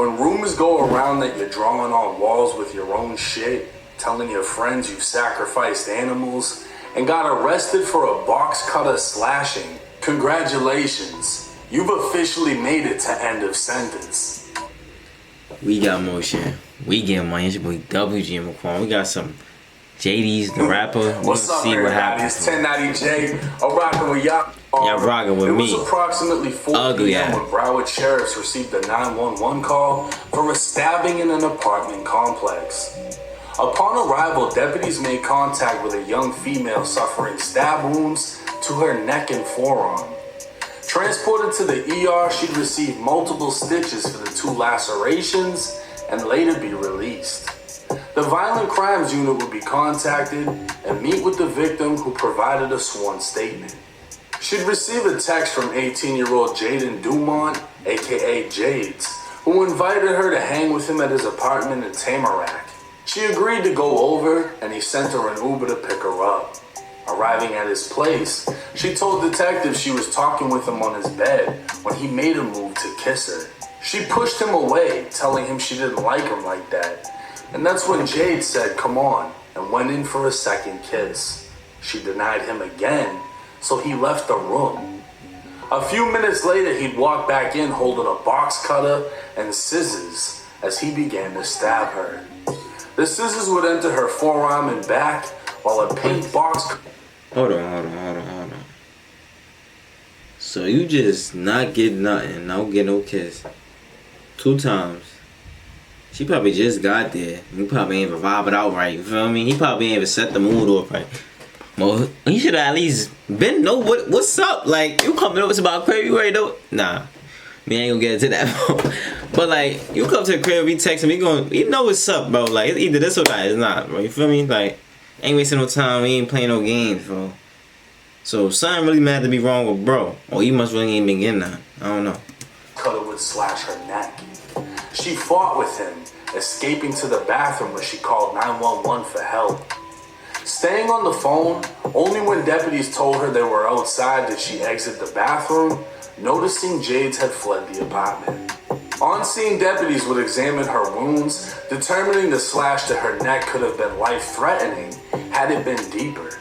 When rumors go around that you're drawing on walls with your own shit, telling your friends you've sacrificed animals, and got arrested for a box cutter slashing, congratulations, you've officially made it to end of sentence. We got more shit. We get money. It's your boy WG McQuan. We got some JD's the rapper. What's up, everybody? It's 1090J. I'm rocking with y'all. Y'all rocking with me. It was approximately 4 p.m. when Broward sheriffs received a 911 call for a stabbing in an apartment complex. Upon arrival, deputies made contact with a young female suffering stab wounds to her neck and forearm. Transported to the ER, she'd receive multiple stitches for the 2 lacerations and later be released. The Violent Crimes Unit would be contacted and meet with the victim, who provided a sworn statement. She'd receive a text from 18-year-old JAYDE Dumont, aka JAYDE, who invited her to hang with him at his apartment in Tamarack. She agreed to go over, and he sent her an Uber to pick her up. Arriving at his place, she told detectives she was talking with him on his bed when he made a move to kiss her. She pushed him away, telling him she didn't like him like that. And that's when JAYDE said, "Come on," and went in for a second kiss. She denied him again, so he left the room. A few minutes later, he'd walk back in holding a box cutter and scissors as he began to stab her. The scissors would enter her forearm and back, while a pink box... Hold on. So you just not get nothing, don't get no kiss. 2 times. She probably just got there. You probably ain't even vibe it out right, you feel me? He probably ain't even set the mood off right. Well, he should have at least been know what's up. Like, you coming over, it's about crib, you already know. Nah, we ain't gonna get into that. But like, you come to the crib, we text him, we know what's up, bro. Like, it's either this or that, it's not, bro. You feel me? Like, ain't wasting no time, we ain't playing no games, bro. So something really mad to be wrong with bro. Or you must really ain't been getting that. I don't know. Cutter would slash her neck. She fought with him, escaping to the bathroom where she called 911 for help. Staying on the phone, only when deputies told her they were outside did she exit the bathroom, noticing JAYDE had fled the apartment. On-scene deputies would examine her wounds, determining the slash to her neck could have been life-threatening had it been deeper.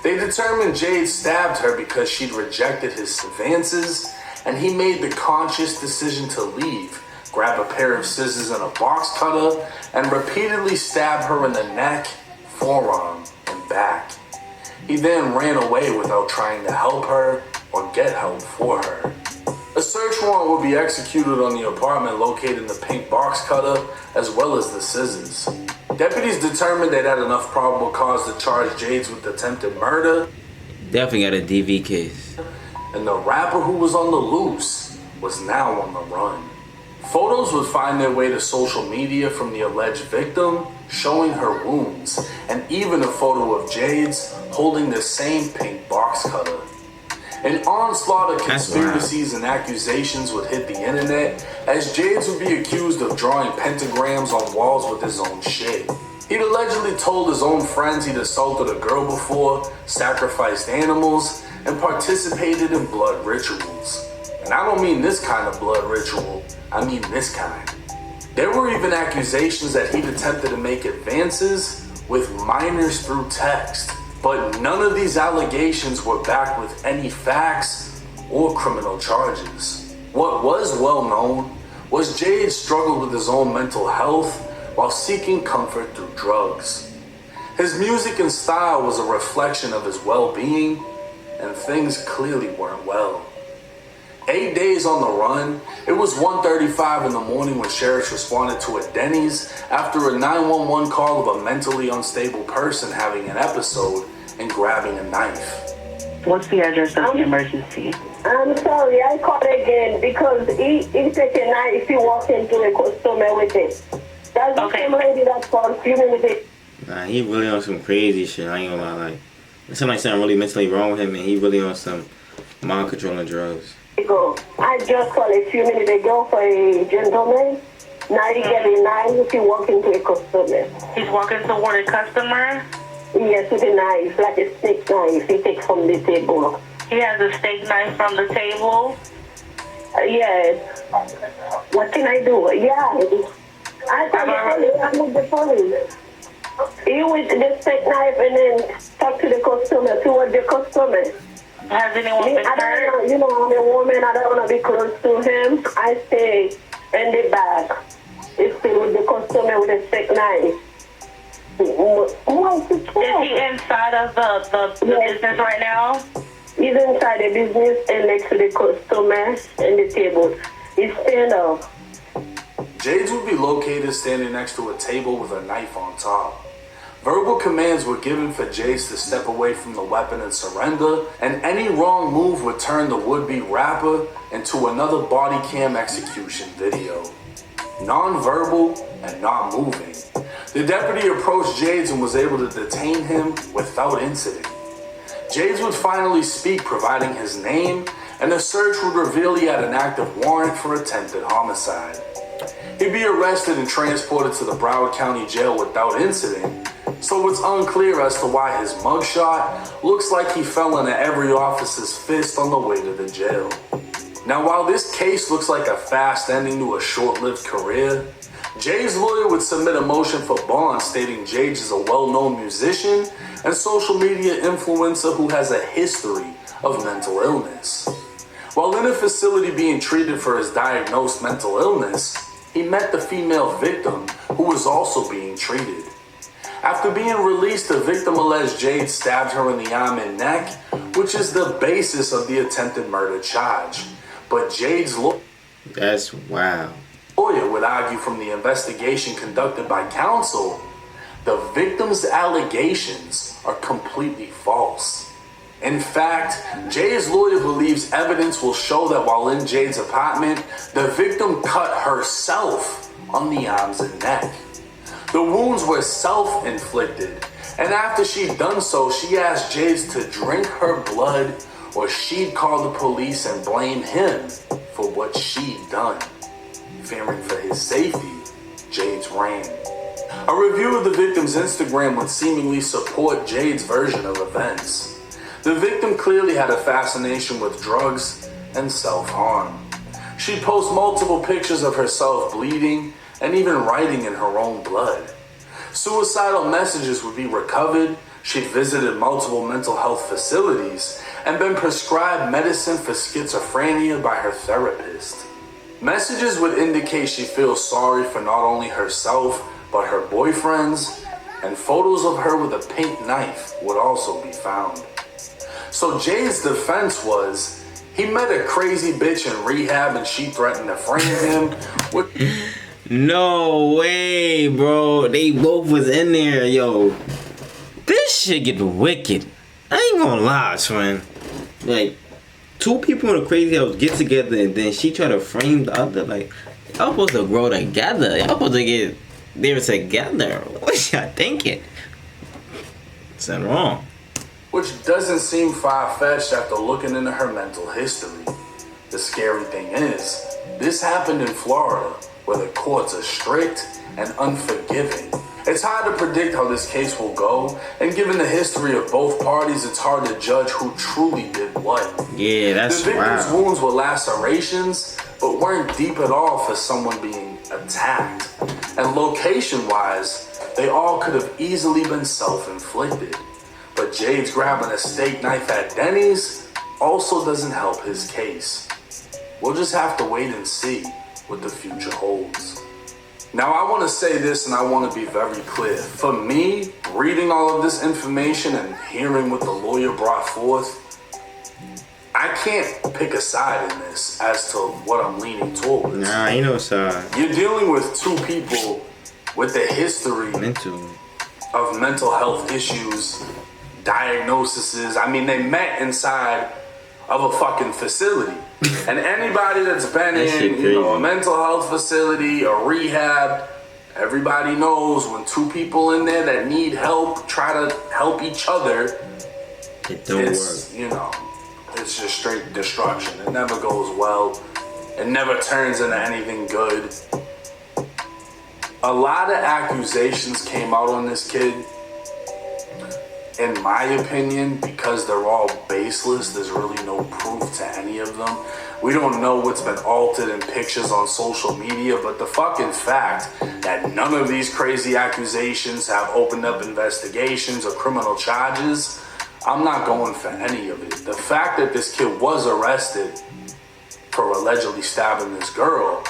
They determined JAYDE stabbed her because she'd rejected his advances, and he made the conscious decision to leave, grab a pair of scissors and a box cutter, and repeatedly stab her in the neck, forearm, and back. He then ran away without trying to help her or get help for her. A search warrant would be executed on the apartment locating the pink box cutter as well as the scissors. Deputies determined they'd had enough probable cause to charge JAYDE with attempted murder. Definitely got a DV case. And the rapper who was on the loose was now on the run. Photos would find their way to social media from the alleged victim, showing her wounds, and even a photo of JAYDE's holding the same pink box cutter. An onslaught of conspiracies and accusations would hit the internet, as JAYDE would be accused of drawing pentagrams on walls with his own shit. He'd allegedly told his own friends he'd assaulted a girl before, sacrificed animals, and participated in blood rituals. And I don't mean this kind of blood ritual, I mean this kind. There were even accusations that he'd attempted to make advances with minors through text, but none of these allegations were backed with any facts or criminal charges. What was well known was JAYDE struggled with his own mental health while seeking comfort through drugs. His music and style was a reflection of his well-being, and things clearly weren't well. 8 days on the run, it was 1:35 in the morning when sheriffs responded to a Denny's after a 911 call of a mentally unstable person having an episode and grabbing a knife. What's the address of the emergency? I'm sorry, I called again because he took a knife, he walked into a customer with it. That's the same lady that called a few minutes ago. Nah, he really on some crazy shit, I ain't gonna lie. Like, it sounds like something really mentally wrong with him, and he really on some mind-controlling drugs. I just called a few minutes ago for a gentleman. Now he get a knife, he walked into a customer. He's walking toward a customer? Yes, with a knife, like a steak knife he takes from the table. He has a steak knife from the table? Yes. What can I do? Yeah. I called the police. He went to the steak knife and then talk to the customer, towards the customer. Has anyone been I hurt? don't know, you know, I'm a woman, I don't want to be close to him. I stay in the back. It's still with the customer with the steak knife. Is he inside of the Yes. business right now? He's inside the business and next to the customer and the table. He's stand up. Jaydes would be located standing next to a table with a knife on top. Verbal commands were given for Jaydes to step away from the weapon and surrender, and any wrong move would turn the would-be rapper into another body cam execution video. Non-verbal and not moving. The deputy approached Jaydes and was able to detain him without incident. Jaydes would finally speak, providing his name, and the search would reveal he had an active warrant for attempted homicide. He'd be arrested and transported to the Broward County Jail without incident, so it's unclear as to why his mugshot looks like he fell into every officer's fist on the way to the jail. Now, while this case looks like a fast ending to a short-lived career, Jay's lawyer would submit a motion for bond stating Jaydes is a well-known musician and social media influencer who has a history of mental illness. While in a facility being treated for his diagnosed mental illness, he met the female victim who was also being treated. After being released, the victim alleged Jaydes stabbed her in the arm and neck, which is the basis of the attempted murder charge. But Jaydes' That's wow. lawyer would argue from the investigation conducted by counsel, the victim's allegations are completely false. In fact, Jay's lawyer believes evidence will show that while in Jaydes' apartment, the victim cut herself on the arms and neck. The wounds were self-inflicted, and after she'd done so, she asked Jaydes to drink her blood or she'd call the police and blame him for what she'd done. Fearing for his safety, Jaydes ran. A review of the victim's Instagram would seemingly support Jaydes' version of events. The victim clearly had a fascination with drugs and self-harm. She'd post multiple pictures of herself bleeding and even writing in her own blood. Suicidal messages would be recovered. She'd visited multiple mental health facilities and been prescribed medicine for schizophrenia by her therapist. Messages would indicate she feels sorry for not only herself, but her boyfriends, and photos of her with a pink knife would also be found. So Jay's defense was, he met a crazy bitch in rehab and she threatened to frame him. No way, bro. They both was in there, yo. This shit get wicked. I ain't gonna lie, son. Like, two people in a crazy house get together and then she try to frame the other. Like, y'all supposed to grow together. Y'all supposed to get there together. What y'all thinking? Something wrong. Which doesn't seem far-fetched after looking into her mental history. The scary thing is, this happened in Florida, where the courts are strict and unforgiving. It's hard to predict how this case will go, and given the history of both parties, it's hard to judge who truly did what. Yeah, that's The victim's wow. wounds were lacerations, but weren't deep at all for someone being attacked. And location-wise, they all could have easily been self-inflicted. But Jaydes grabbing a steak knife at Denny's also doesn't help his case. We'll just have to wait and see what the future holds. Now, I want to say this and I want to be very clear. For me, reading all of this information and hearing what the lawyer brought forth, I can't pick a side in this as to what I'm leaning towards. Nah, ain't no side. You're dealing with two people with a history of mental health issues, diagnoses. I mean, they met inside of a fucking facility. And anybody that's been in, a mental health facility or rehab, everybody knows when two people in there that need help try to help each other, it don't work. It's just straight destruction. It never goes well. It never turns into anything good. A lot of accusations came out on this kid. in my opinion, because they're all baseless, there's really no proof to any of them. We don't know what's been altered in pictures on social media, but the fucking fact that none of these crazy accusations have opened up investigations or criminal charges, I'm not going for any of it. The fact that this kid was arrested for allegedly stabbing this girl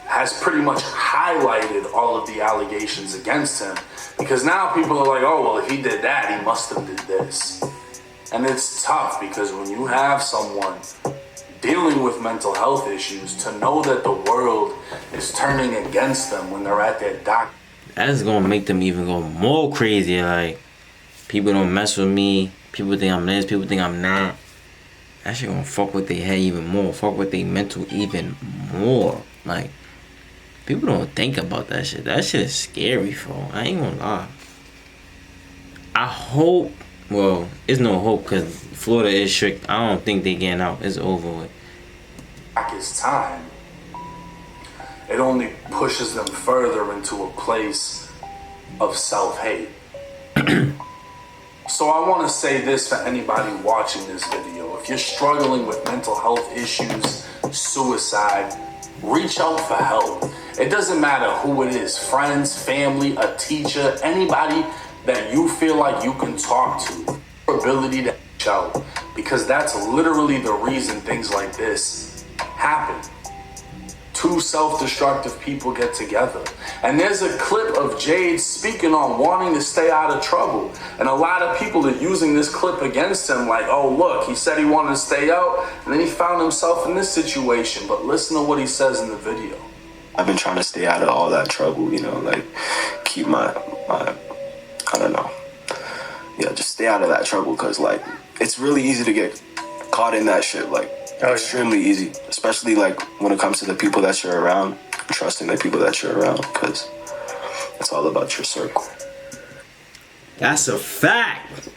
has pretty much highlighted all of the allegations against him, because now people are like, oh, well, if he did that, he must have did this. And it's tough, because when you have someone dealing with mental health issues, to know that the world is turning against them when they're at their doctor. That's gonna make them even go more crazy. Like, people don't mess with me, people think I'm this, people think I'm that. That shit gonna fuck with their head even more, fuck with their mental even more. Like, people don't think about that shit. That shit is scary, fool. I ain't gonna lie. I hope, well, it's no hope, because Florida is strict. I don't think they getting out. It's over with. His time, it only pushes them further into a place of self-hate. So I want to say this for anybody watching this video. If you're struggling with mental health issues, suicide, reach out for help. It doesn't matter who it is, friends, family, a teacher, anybody that you feel like you can talk to. Your ability to reach out, because that's literally the reason things like this happen. Two self-destructive people get together. And there's a clip of Jade speaking on wanting to stay out of trouble. And a lot of people are using this clip against him, like, oh, look, he said he wanted to stay out, and then he found himself in this situation. But listen to what he says in the video. I've been trying to stay out of all that trouble, you know, like, keep my I don't know. Yeah, just stay out of that trouble, because, like, it's really easy to get caught in that shit, like, extremely easy, especially like when it comes to the people that you're around, trusting the people that you're around, because it's all about your circle. That's a fact.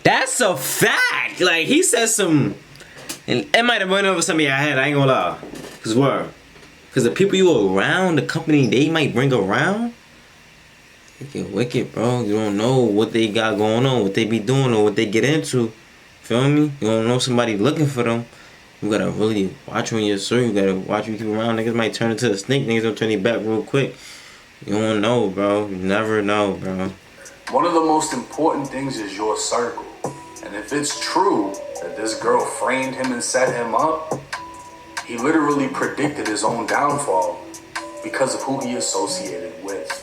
That's a fact. Like, he said some, and it might have went over some of your head, I ain't gonna lie. Because the people you around, the company they might bring around, they get wicked, bro. You don't know what they got going on, what they be doing, or what they get into. Feel me? You don't know somebody looking for them. You gotta really watch on your circle. You gotta watch you keep around. Niggas might turn into a snake. Niggas don't turn their back real quick. You don't know, bro. You never know, bro. One of the most important things is your circle. And if it's true that this girl framed him and set him up, he literally predicted his own downfall because of who he associated with.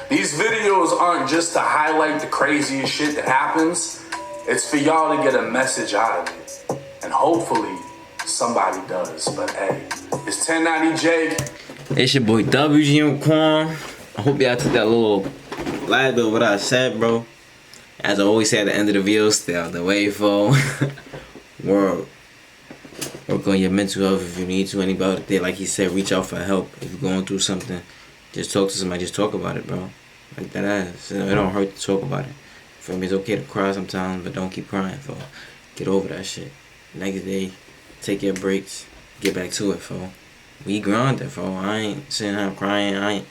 These videos aren't just to highlight the craziest shit that happens. It's for y'all to get a message out of it. And hopefully somebody does. But hey, it's 1090 Jake. It's your boy WGM Quan. I hope y'all took that little last bit of what I said, bro. As I always say at the end of the video, stay out the way, fo. Work on your mental health if you need to. Anybody out there, like he said, reach out for help. If you're going through something, just talk to somebody. Just talk about it, bro. Like that ass. It don't hurt to talk about it. For me, it's okay to cry sometimes, but don't keep crying, fo. Get over that shit. Next day, take your breaks, get back to it, fo. We grounded, fo. I ain't sitting here crying.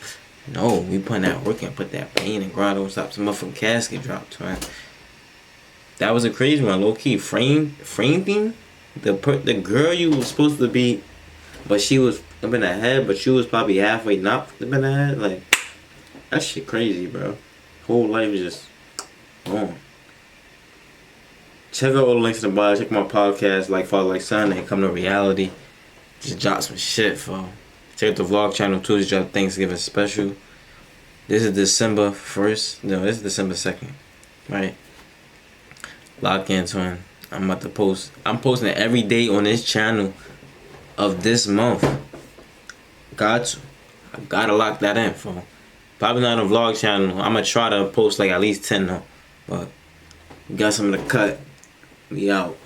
No, we putting that work and put that pain and grind. Don't stop some motherfucking casket dropped, man. That was a crazy one, low key. Frame thing. The girl you was supposed to be, but she was up in the head, but she was probably halfway not up in the head. Like, that shit crazy, bro. Whole life is just gone. Check out all the links in the bio. Check my podcast, Like Father, Like Son, and Come to Reality. Just drop some shit, fo. Check out the vlog channel too. Just drop Thanksgiving special. This is December 1st. No, this is December 2nd. Right? Lock in, twin. I'm about to post. I'm posting every day on this channel of this month. Got to. I gotta lock that in, fo. Probably not on a vlog channel. I'm gonna try to post like at least 10 though. But we got some of the cut. We out.